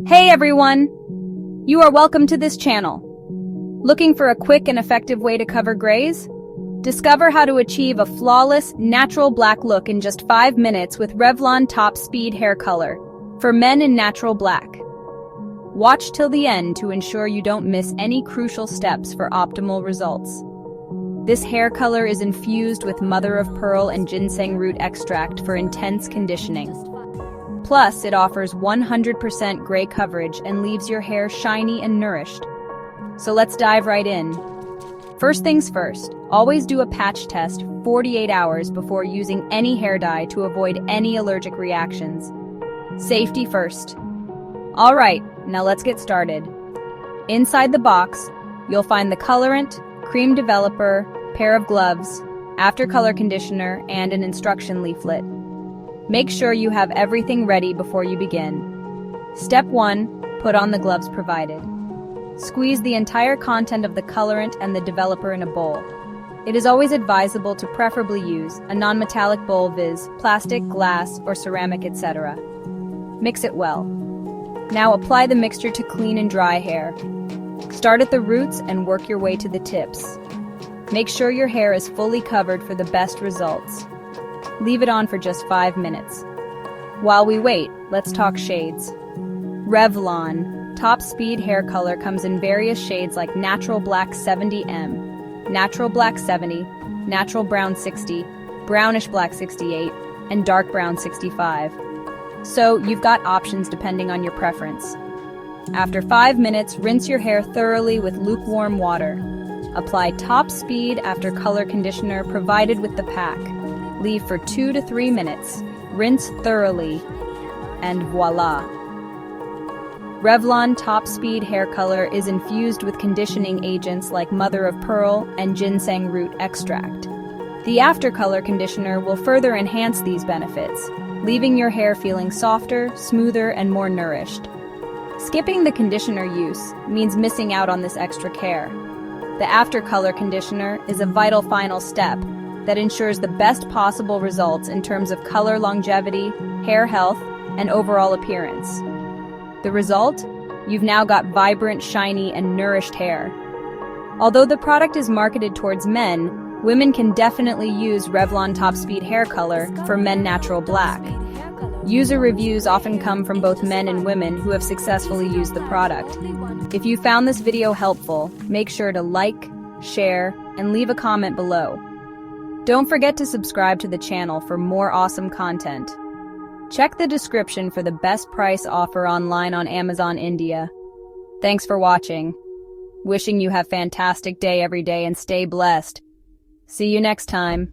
Hey everyone! You are welcome to this channel. Looking for a quick and effective way to cover grays? Discover how to achieve a flawless, natural black look in just 5 minutes with Revlon Top Speed Hair Color for men in natural black. Watch till the end to ensure you don't miss any crucial steps for optimal results. This hair color is infused with mother of pearl and ginseng root extract for intense conditioning. Plus, it offers 100% gray coverage and leaves your hair shiny and nourished. So let's dive right in. First things first, always do a patch test 48 hours before using any hair dye to avoid any allergic reactions. Safety first. Alright, now let's get started. Inside the box, you'll find the colorant, cream developer, pair of gloves, after color conditioner, and an instruction leaflet. Make sure you have everything ready before you begin. Step 1. Put on the gloves provided. Squeeze the entire content of the colorant and the developer in a bowl. It is always advisable to preferably use a non-metallic bowl, viz. Plastic, glass, or ceramic, etc. Mix it well. Now apply the mixture to clean and dry hair. Start at the roots and work your way to the tips. Make sure your hair is fully covered for the best results. Leave it on for just 5 minutes. While we wait, let's talk shades. Revlon Top Speed Hair Color comes in various shades like Natural Black 70M, Natural Black 70, Natural Brown 60, Brownish Black 68, and Dark Brown 65. So you've got options depending on your preference. After 5 minutes, rinse your hair thoroughly with lukewarm water. Apply Top Speed After Color Conditioner provided with the pack. Leave for 2 to 3 minutes. Rinse thoroughly. And voila! Revlon Top Speed Hair Color is infused with conditioning agents like mother of pearl and ginseng root extract. The after color conditioner will further enhance these benefits, leaving your hair feeling softer, smoother, and more nourished. Skipping the conditioner use means missing out on this extra care. The after color conditioner is a vital final step that ensures the best possible results in terms of color longevity, hair health, and overall appearance. The result? You've now got vibrant, shiny, and nourished hair. Although the product is marketed towards men, women can definitely use Revlon Top Speed Hair Color for men natural black. User reviews often come from both men and women who have successfully used the product. If you found this video helpful, make sure to like, share, and leave a comment below. Don't forget to subscribe to the channel for more awesome content. Check the description for the best price offer online on Amazon India. Thanks for watching. Wishing you have a fantastic day every day and stay blessed. See you next time.